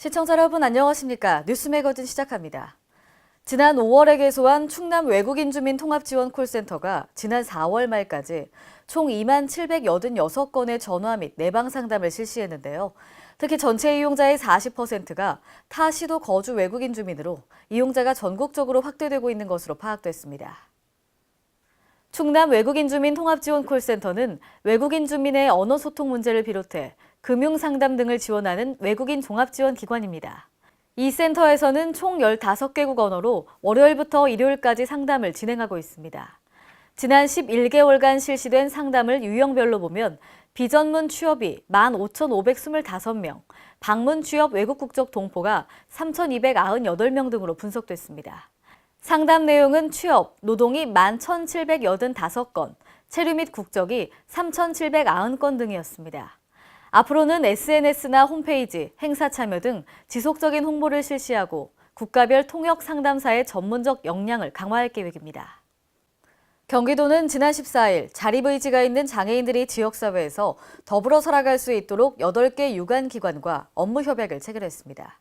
시청자 여러분 안녕하십니까? 뉴스 매거진 시작합니다. 지난 5월에 개소한 충남 외국인 주민 통합지원 콜센터가 지난 4월 말까지 총 2만 786건의 전화 및 내방 상담을 실시했는데요. 특히 전체 이용자의 40%가 타 시도 거주 외국인 주민으로 이용자가 전국적으로 확대되고 있는 것으로 파악됐습니다. 충남 외국인 주민 통합지원 콜센터는 외국인 주민의 언어 소통 문제를 비롯해 금융 상담 등을 지원하는 외국인 종합지원 기관입니다. 이 센터에서는 총 15개국 언어로 월요일부터 일요일까지 상담을 진행하고 있습니다. 지난 11개월간 실시된 상담을 유형별로 보면 비전문 취업이 15,525명, 방문 취업 외국 국적 동포가 3,298명 등으로 분석됐습니다. 상담 내용은 취업, 노동이 11,785건, 체류 및 국적이 3,790건 등이었습니다. 앞으로는 SNS나 홈페이지, 행사 참여 등 지속적인 홍보를 실시하고 국가별 통역 상담사의 전문적 역량을 강화할 계획입니다. 경기도는 지난 14일 자립의지가 있는 장애인들이 지역사회에서 더불어 살아갈 수 있도록 8개 유관기관과 업무 협약을 체결했습니다.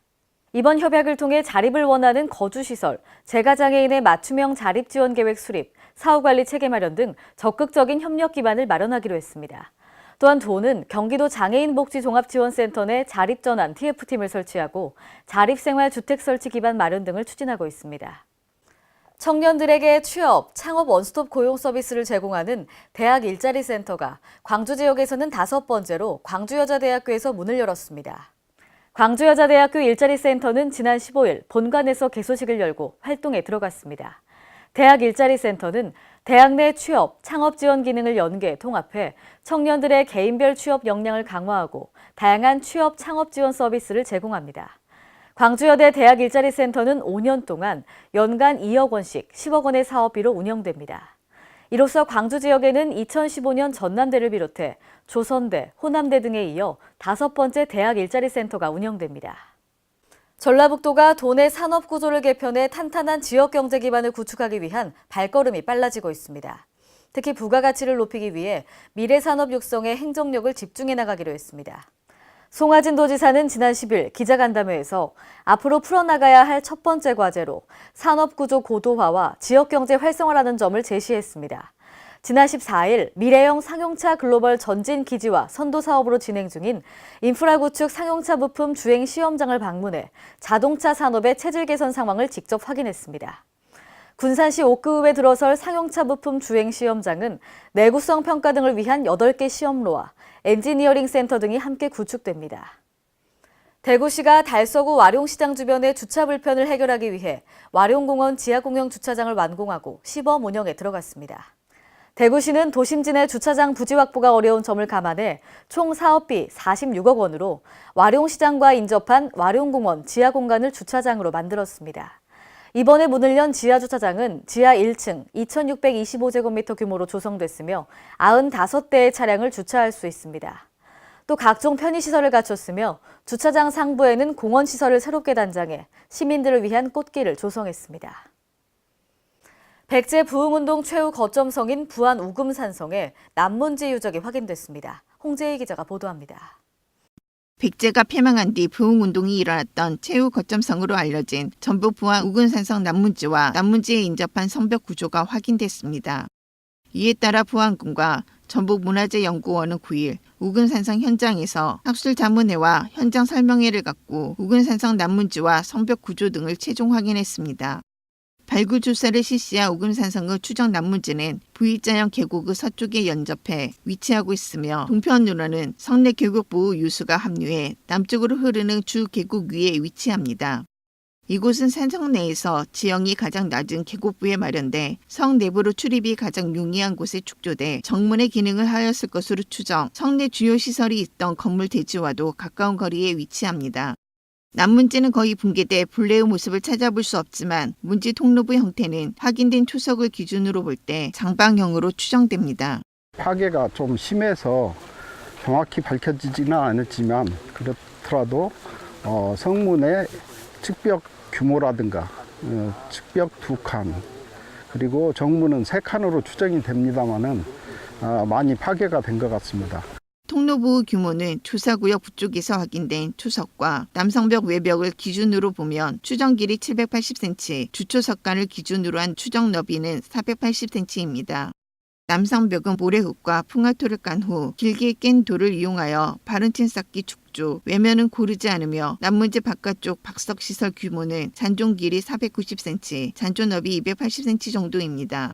이번 협약을 통해 자립을 원하는 거주시설, 재가장애인의 맞춤형 자립지원계획 수립, 사후관리 체계 마련 등 적극적인 협력 기반을 마련하기로 했습니다. 또한 도는 경기도 장애인복지종합지원센터 내 자립전환 TF팀을 설치하고 자립생활주택 설치 기반 마련 등을 추진하고 있습니다. 청년들에게 취업, 창업 원스톱 고용 서비스를 제공하는 대학 일자리 센터가 광주 지역에서는 5번째로 광주여자대학교에서 문을 열었습니다. 광주여자대학교 일자리센터는 지난 15일 본관에서 개소식을 열고 활동에 들어갔습니다. 대학 일자리센터는 대학 내 취업, 창업 지원 기능을 연계, 통합해 청년들의 개인별 취업 역량을 강화하고 다양한 취업, 창업 지원 서비스를 제공합니다. 광주여대 대학 일자리센터는 5년 동안 연간 2억 원씩 10억 원의 사업비로 운영됩니다. 이로써 광주 지역에는 2015년 전남대를 비롯해 조선대, 호남대 등에 이어 5번째 대학 일자리센터가 운영됩니다. 전라북도가 도내 산업구조를 개편해 탄탄한 지역경제 기반을 구축하기 위한 발걸음이 빨라지고 있습니다. 특히 부가가치를 높이기 위해 미래산업 육성에 행정력을 집중해 나가기로 했습니다. 송하진 도지사는 지난 10일 기자간담회에서 앞으로 풀어나가야 할 첫 번째 과제로 산업구조 고도화와 지역경제 활성화라는 점을 제시했습니다. 지난 14일 미래형 상용차 글로벌 전진 기지화 선도 사업으로 진행 중인 인프라 구축 상용차 부품 주행 시험장을 방문해 자동차 산업의 체질 개선 상황을 직접 확인했습니다. 군산시 옥구읍에 들어설 상용차 부품 주행 시험장은 내구성 평가 등을 위한 8개 시험로와 엔지니어링 센터 등이 함께 구축됩니다. 대구시가 달서구 와룡시장 주변의 주차 불편을 해결하기 위해 와룡공원 지하공영 주차장을 완공하고 시범 운영에 들어갔습니다. 대구시는 도심지 내 주차장 부지 확보가 어려운 점을 감안해 총 사업비 46억 원으로 와룡시장과 인접한 와룡공원 지하공간을 주차장으로 만들었습니다. 이번에 문을 연 지하주차장은 지하 1층 2,625제곱미터 규모로 조성됐으며 95대의 차량을 주차할 수 있습니다. 또 각종 편의시설을 갖췄으며 주차장 상부에는 공원시설을 새롭게 단장해 시민들을 위한 꽃길을 조성했습니다. 백제 부흥운동 최후 거점성인 부안 우금산성에 남문지 유적이 확인됐습니다. 홍재희 기자가 보도합니다. 백제가 패망한 뒤 부흥운동이 일어났던 최후 거점성으로 알려진 전북 부안 우금산성 남문지와 남문지에 인접한 성벽 구조가 확인됐습니다. 이에 따라 부안군과 전북문화재연구원은 9일 우금산성 현장에서 학술자문회와 현장 설명회를 갖고 우금산성 남문지와 성벽 구조 등을 최종 확인했습니다. 발굴 조사를 실시한 우금산성의 추정 남문지는 V자형 계곡의 서쪽에 연접해 위치하고 있으며 동편으로는 성내 계곡부 유수가 합류해 남쪽으로 흐르는 주 계곡 위에 위치합니다. 이곳은 산성 내에서 지형이 가장 낮은 계곡부에 마련돼 성 내부로 출입이 가장 용이한 곳에 축조돼 정문의 기능을 하였을 것으로 추정, 성내 주요 시설이 있던 건물 대지와도 가까운 거리에 위치합니다. 남문지는 거의 붕괴돼 본래의 모습을 찾아볼 수 없지만 문지 통로부 형태는 확인된 초석을 기준으로 볼 때 장방형으로 추정됩니다. 파괴가 좀 심해서 정확히 밝혀지지는 않았지만 그렇더라도 성문의 측벽 규모라든가 측벽 2칸 그리고 정문은 3칸으로 추정이 됩니다만은 많이 파괴가 된 것 같습니다. 통로보호 규모는 조사구역 북쪽에서 확인된 초석과 남성벽 외벽을 기준으로 보면 추정 길이 780cm, 주초석간을 기준으로 한 추정 너비는 480cm입니다. 남성벽은 모래흙과 풍화토를 깐 후 길게 깬 돌을 이용하여 바른팀 쌓기 축조, 외면은 고르지 않으며 남문제 바깥쪽 박석시설 규모는 잔존 길이 490cm, 잔존 너비 280cm 정도입니다.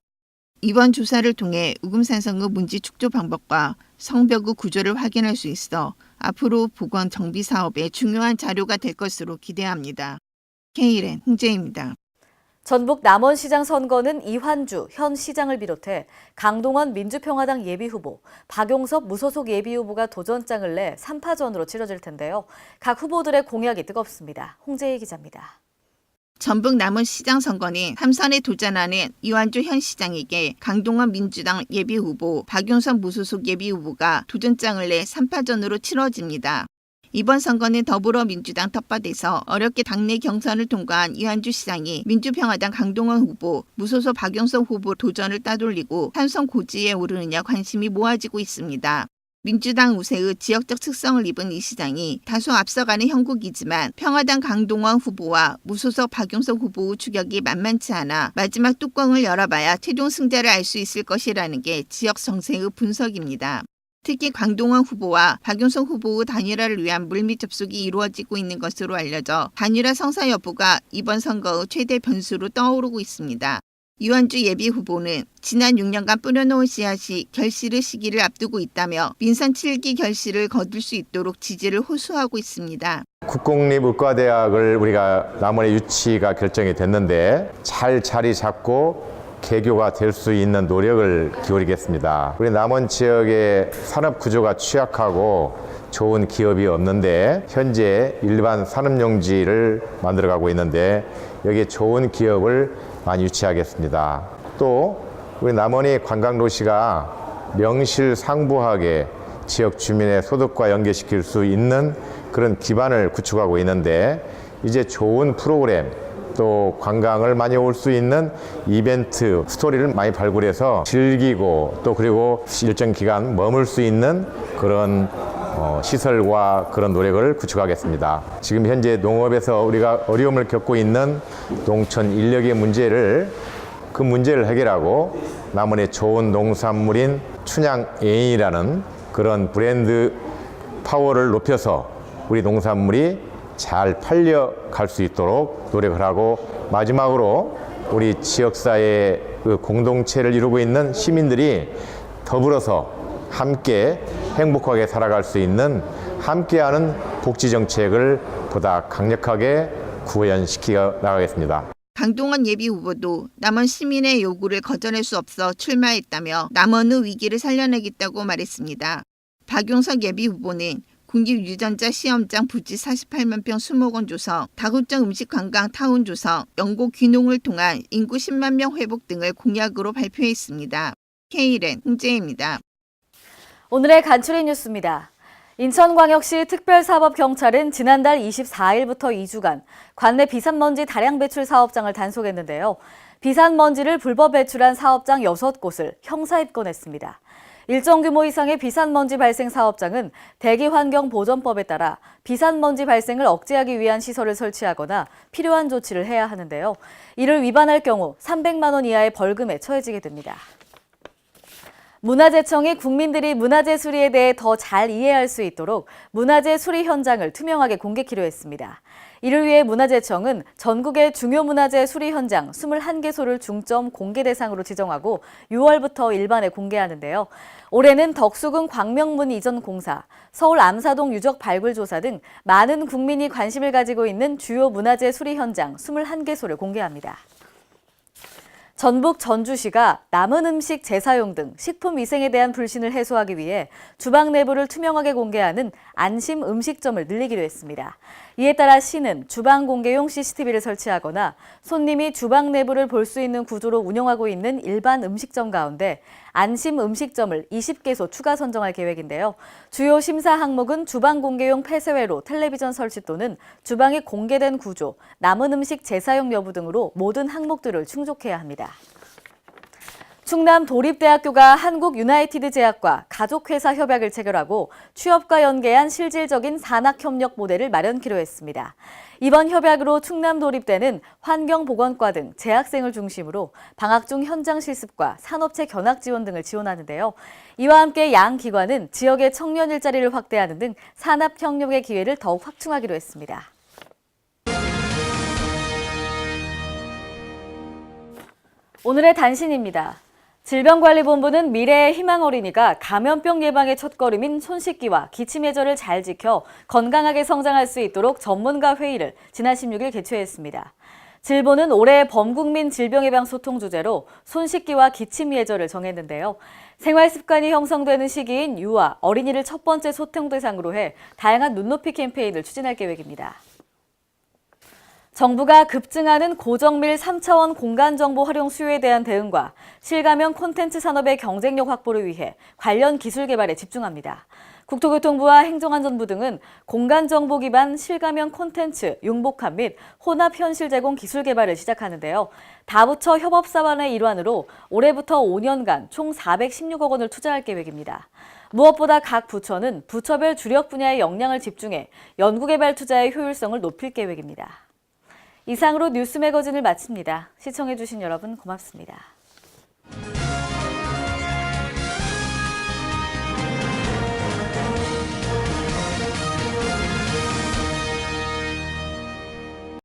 이번 조사를 통해 우금산성읍 문지 축조 방법과 성벽의 구조를 확인할 수 있어 앞으로 복원 정비 사업에 중요한 자료가 될 것으로 기대합니다. K랜 홍재입니다. 전북 남원시장 선거는 이환주 현 시장을 비롯해 강동원 민주평화당 예비후보, 박용섭 무소속 예비후보가 도전장을 내 3파전으로 치러질 텐데요. 각 후보들의 공약이 뜨겁습니다. 홍재희 기자입니다. 전북 남원시장 선거는 3선에 도전하는 이환주 현 시장에게 강동원 민주당 예비후보, 박용섭 무소속 예비후보가 도전장을 내 3파전으로 치러집니다. 이번 선거는 더불어민주당 텃밭에서 어렵게 당내 경선을 통과한 이환주 시장이 민주평화당 강동원 후보, 무소속 박용섭 후보 도전을 따돌리고 삼선 고지에 오르느냐 관심이 모아지고 있습니다. 민주당 우세의 지역적 특성을 입은 이 시장이 다소 앞서가는 형국이지만 평화당 강동원 후보와 무소속 박용섭 후보의 추격이 만만치 않아 마지막 뚜껑을 열어봐야 최종 승자를 알 수 있을 것이라는 게 지역 정세의 분석입니다. 특히 강동원 후보와 박용섭 후보의 단일화를 위한 물밑 접촉이 이루어지고 있는 것으로 알려져 단일화 성사 여부가 이번 선거의 최대 변수로 떠오르고 있습니다. 이환주 예비후보는 지난 6년간 뿌려놓은 씨앗이 결실의 시기를 앞두고 있다며 민선 7기 결실을 거둘 수 있도록 지지를 호소하고 있습니다. 국공립의과대학을 우리가 남원에 유치가 결정이 됐는데 잘 자리 잡고 개교가 될 수 있는 노력을 기울이겠습니다. 우리 남원 지역의 산업 구조가 취약하고 좋은 기업이 없는데 현재 일반 산업용지를 만들어가고 있는데 여기에 좋은 기업을 많이 유치하겠습니다. 또 우리 남원이 관광도시가 명실상부하게 지역 주민의 소득과 연계시킬 수 있는 그런 기반을 구축하고 있는데 이제 좋은 프로그램 또 관광을 많이 올 수 있는 이벤트 스토리를 많이 발굴해서 즐기고 또 그리고 일정 기간 머물 수 있는 그런 시설과 그런 노력을 구축하겠습니다. 지금 현재 농업에서 우리가 어려움을 겪고 있는 농촌 인력의 문제를 해결하고 남원의 좋은 농산물인 춘향애인이라는 그런 브랜드 파워를 높여서 우리 농산물이 잘 팔려갈 수 있도록 노력을 하고 마지막으로 우리 지역사회의 그 공동체를 이루고 있는 시민들이 더불어서 함께 행복하게 살아갈 수 있는 함께하는 복지정책을 보다 강력하게 구현시켜 나가겠습니다. 강동원 예비후보도 남원 시민의 요구를 거절할 수 없어 출마했다며 남원의 위기를 살려내겠다고 말했습니다. 박용석 예비후보는 국립유전자 시험장 부지 48만 평 수목원 조성, 다국적 음식관광 타운 조성, 연고 귀농을 통한 인구 10만 명 회복 등을 공약으로 발표했습니다. K랜 홍재입니다. 오늘의 간추린 뉴스입니다. 인천광역시 특별사법경찰은 지난달 24일부터 2주간 관내 비산먼지 다량 배출 사업장을 단속했는데요. 비산먼지를 불법 배출한 사업장 6곳을 형사 입건했습니다. 일정 규모 이상의 비산먼지 발생 사업장은 대기환경보전법에 따라 비산먼지 발생을 억제하기 위한 시설을 설치하거나 필요한 조치를 해야 하는데요. 이를 위반할 경우 300만 원 이하의 벌금에 처해지게 됩니다. 문화재청이 국민들이 문화재 수리에 대해 더 잘 이해할 수 있도록 문화재 수리 현장을 투명하게 공개키로 했습니다. 이를 위해 문화재청은 전국의 중요 문화재 수리 현장 21개소를 중점 공개 대상으로 지정하고 6월부터 일반에 공개하는데요. 올해는 덕수궁 광명문 이전 공사, 서울 암사동 유적 발굴 조사 등 많은 국민이 관심을 가지고 있는 주요 문화재 수리 현장 21개소를 공개합니다. 전북 전주시가 남은 음식 재사용 등 식품 위생에 대한 불신을 해소하기 위해 주방 내부를 투명하게 공개하는 안심 음식점을 늘리기로 했습니다. 이에 따라 시는 주방 공개용 CCTV를 설치하거나 손님이 주방 내부를 볼 수 있는 구조로 운영하고 있는 일반 음식점 가운데 안심 음식점을 20개소 추가 선정할 계획인데요. 주요 심사 항목은 주방 공개용 폐쇄회로 텔레비전 설치 또는 주방이 공개된 구조, 남은 음식 재사용 여부 등으로 모든 항목들을 충족해야 합니다. 충남 도립대학교가 한국유나이티드제약과 가족회사 협약을 체결하고 취업과 연계한 실질적인 산학협력 모델을 마련키로 했습니다. 이번 협약으로 충남도립대는 환경보건과 등 재학생을 중심으로 방학 중 현장 실습과 산업체 견학 지원 등을 지원하는데요. 이와 함께 양 기관은 지역의 청년 일자리를 확대하는 등 산업협력의 기회를 더욱 확충하기로 했습니다. 오늘의 단신입니다. 질병관리본부는 미래의 희망 어린이가 감염병 예방의 첫걸음인 손 씻기와 기침 예절을 잘 지켜 건강하게 성장할 수 있도록 전문가 회의를 지난 16일 개최했습니다. 질본은 올해 범국민 질병예방 소통 주제로 손 씻기와 기침 예절을 정했는데요. 생활 습관이 형성되는 시기인 유아, 어린이를 첫 번째 소통 대상으로 해 다양한 눈높이 캠페인을 추진할 계획입니다. 정부가 급증하는 고정밀 3차원 공간정보 활용 수요에 대한 대응과 실감형 콘텐츠 산업의 경쟁력 확보를 위해 관련 기술 개발에 집중합니다. 국토교통부와 행정안전부 등은 공간정보 기반 실감형 콘텐츠, 융복합 및 혼합 현실 제공 기술 개발을 시작하는데요. 다부처 협업 사업의 일환으로 올해부터 5년간 총 416억 원을 투자할 계획입니다. 무엇보다 각 부처는 부처별 주력 분야의 역량을 집중해 연구개발 투자의 효율성을 높일 계획입니다. 이상으로 뉴스 매거진을 마칩니다. 시청해주신 여러분 고맙습니다.